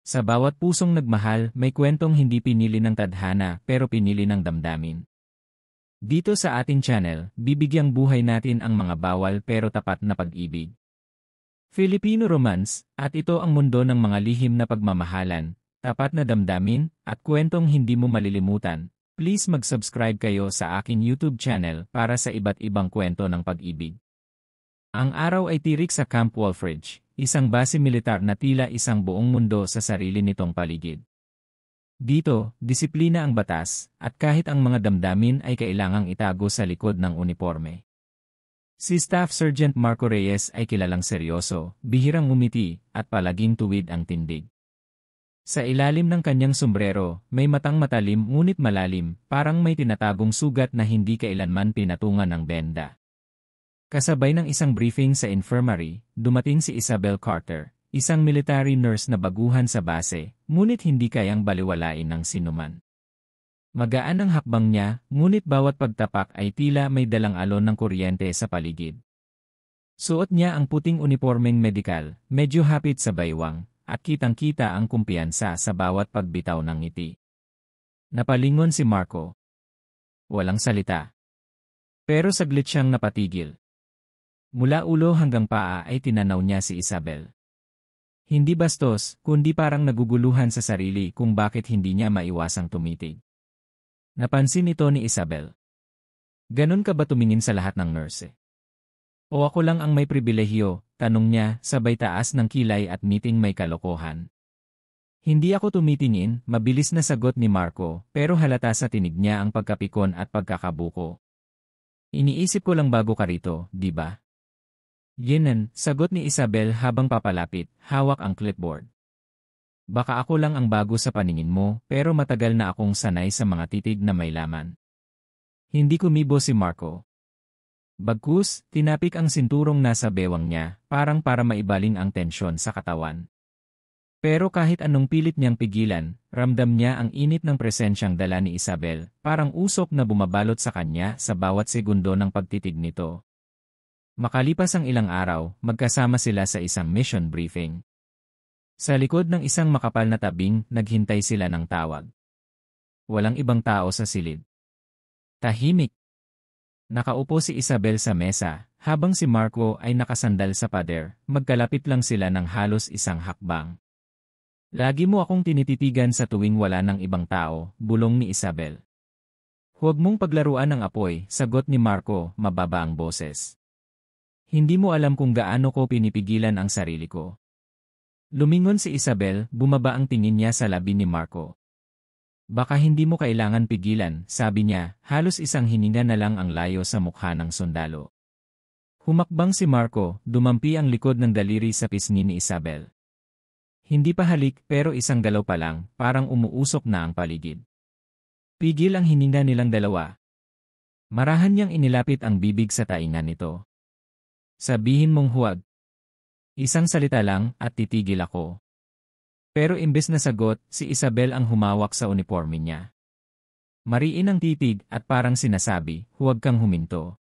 Sa bawat pusong nagmahal, may kwentong hindi pinili ng tadhana pero pinili ng damdamin. Dito sa ating channel, bibigyang buhay natin ang mga bawal pero tapat na pag-ibig. Filipino romance, at ito ang mundo ng mga lihim na pagmamahalan, tapat na damdamin, at kwentong hindi mo malilimutan. Please mag-subscribe kayo sa aking YouTube channel para sa iba't ibang kwento ng pag-ibig. Ang araw ay tirik sa Camp Wolfridge, isang base militar na tila isang buong mundo sa sarili nitong paligid. Dito, disiplina ang batas, at kahit ang mga damdamin ay kailangang itago sa likod ng uniforme. Si Staff Sergeant Marco Reyes ay kilalang seryoso, bihirang umiti, at palaging tuwid ang tindig. Sa ilalim ng kanyang sombrero, may matang matalim ngunit malalim, parang may tinatagong sugat na hindi kailanman pinatungan ng benda. Kasabay ng isang briefing sa infirmary, dumating si Isabel Carter, isang military nurse na baguhan sa base, ngunit hindi kayang baliwalain ng sinuman. Magaan ang hakbang niya, ngunit bawat pagtapak ay tila may dalang alon ng kuryente sa paligid. Suot niya ang puting unipormeng medikal, medyo hapit sa baywang, at kitang-kita ang kumpiyansa sa bawat pagbitaw ng ngiti. Napalingon si Marco. Walang salita. Pero saglit siyang napatigil. Mula ulo hanggang paa ay tinanaw niya si Isabel. Hindi bastos, kundi parang naguguluhan sa sarili kung bakit hindi niya maiwasang tumitig. Napansin ito ni Isabel. Ganon ka ba tumingin sa lahat ng nurse? O ako lang ang may pribilehiyo, tanong niya, sabay taas ng kilay at miting may kalokohan. Hindi ako tumitingin, mabilis na sagot ni Marco, pero halata sa tinig niya ang pagkapikon at pagkakabuko. Iniisip ko lang bago ka rito, di ba? Yenan, sagot ni Isabel habang papalapit, hawak ang clipboard. Baka ako lang ang bago sa paningin mo, pero matagal na akong sanay sa mga titig na may laman. Hindi kumibo si Marco. Bagkus, tinapik ang sinturong nasa bewang niya, parang para maibaling ang tensyon sa katawan. Pero kahit anong pilit niyang pigilan, ramdam niya ang init ng presensyang dala ni Isabel, parang usok na bumabalot sa kanya sa bawat segundo ng pagtitig nito. Makalipas ang ilang araw, magkasama sila sa isang mission briefing. Sa likod ng isang makapal na tabing, naghintay sila ng tawag. Walang ibang tao sa silid. Tahimik. Nakaupo si Isabel sa mesa, habang si Marco ay nakasandal sa pader, magkalapit lang sila ng halos isang hakbang. Lagi mo akong tinititigan sa tuwing wala ng ibang tao, bulong ni Isabel. Huwag mong paglaruan ng apoy, sagot ni Marco, mababa ang boses. Hindi mo alam kung gaano ko pinipigilan ang sarili ko. Lumingon si Isabel, bumaba ang tingin niya sa labi ni Marco. Baka hindi mo kailangan pigilan, sabi niya, halos isang hininga na lang ang layo sa mukha ng sundalo. Humakbang si Marco, dumampi ang likod ng daliri sa pisngi ni Isabel. Hindi pa halik pero isang galaw pa lang, parang umuusok na ang paligid. Pigil ang hininga nilang dalawa. Marahan niyang inilapit ang bibig sa taingan nito. Sabihin mong huwag. Isang salita lang at titigil ako. Pero imbes na sagot, si Isabel ang humawak sa uniforme niya. Mariin ang titig at parang sinasabi, huwag kang huminto.